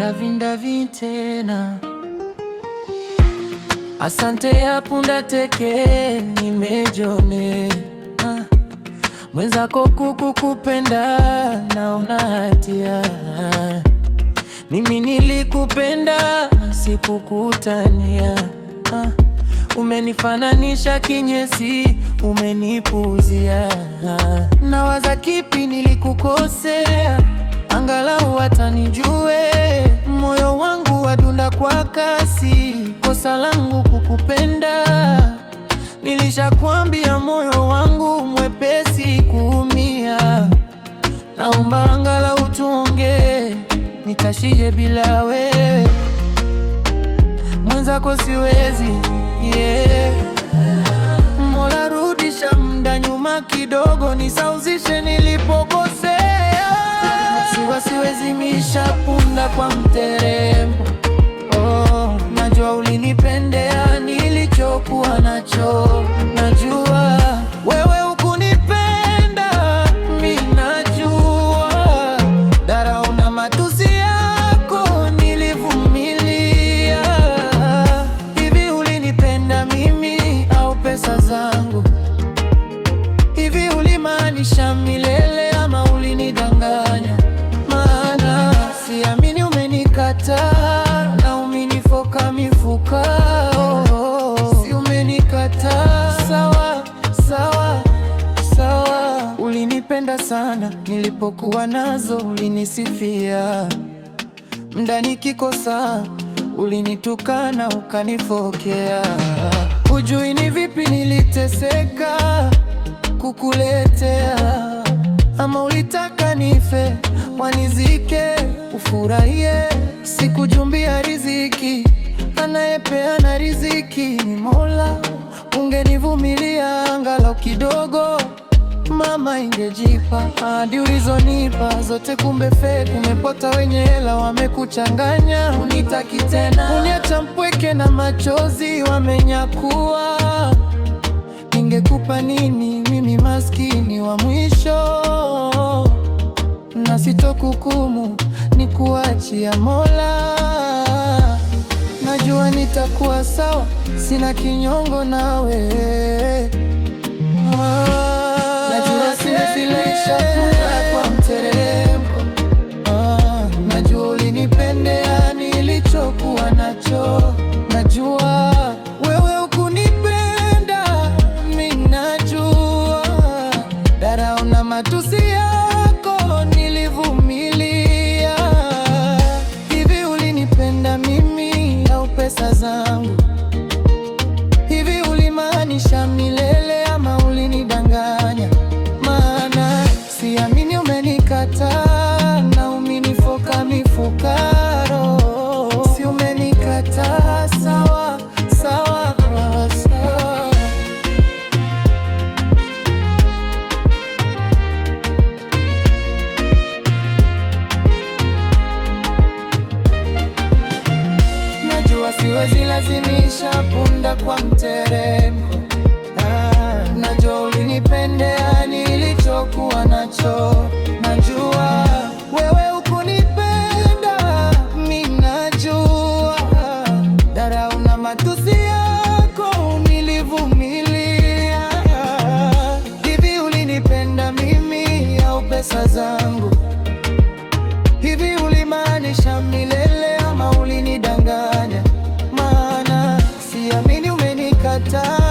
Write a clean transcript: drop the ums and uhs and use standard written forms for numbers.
ndavindavi tena. Asante ya punda teke nimejone mwenzako kukupenda naona hatia. Mimi nilikupenda sikukutania. Umenifananisha kinyesi, umenipuzia. Nawaza kipi nilikukosea, angalau hata nijue. Moyo wangu wadunda kwa kasi, kosa langu kukupenda. Nilishakwambia moyo wangu mwepesi kuumia. Naomba angalau tuongee, nikashije bila wewe. Mwenzako siwezi, yeah. Mola rudisha muda nyuma kidogo, nisauzishe nilipokosea. Siwezi misha punda kwa mteremko. Oh, najua ulinipendea nilichokuwa nacho. Najua wewe hukunipenda, mimi najua. Dharau na matusi yako nilivumilia. Hivi ulinipenda mimi au pesa zangu? Hivi ulimaanisha milele ama ulinidanganya? Maana siamini umenikataa na umenifoka mifuka. Si umenikataa, sawa, sawa, sawa. Ulinipenda sana, nilipokuwa nazo ulinisifia. Mda nikikosa, ulinitukana ukanifokea. Hujui ni vipi niliteseka kukuletea. Ama ulitaka nife wanizike ufurahie. Sikujumbia riziki, anayepeana riziki ni Mola. Ungenivumilia angalau kidogo, mama, ingejipa. Ahadi ulizonipa zote kumbe fake. Umepota, wenye hela wamekuchanganya. Unitaki tena, uniacha mpweke na machozi wamenyakua. Ningekupa nini mimi maskini wa mwisho? Na sitokuhukumu, ni kuachia Mola. Najua nitakuwa sawa, sina kinyongo nawe. Najua siwezi punda kwa mteremko. Najua ulinipendea nilichokuwa nacho. Najua wewe hukunipenda, mimi najua. Dharau na matusi yako nilivumilia. Hivi ulinipenda mimi au pesa zangu? Hivi ulimaanisha milele ama ulinidanganya? Maana siamini umenikataa na umenifoka mifukaro. Si umenikataa, sawa, sawa, sawa. Najua siwezi lazimisha punda kwa mteremko. Najua ulinipendea nilichokuwa nacho. Najua wewe hukunipenda, mimi najua. Dharau na matusi yako nilivumilia. Hivi ulinipenda mimi au pesa zangu? Hivi ulimaanisha milele ama ulinidanganya? Maana siamini umenikataa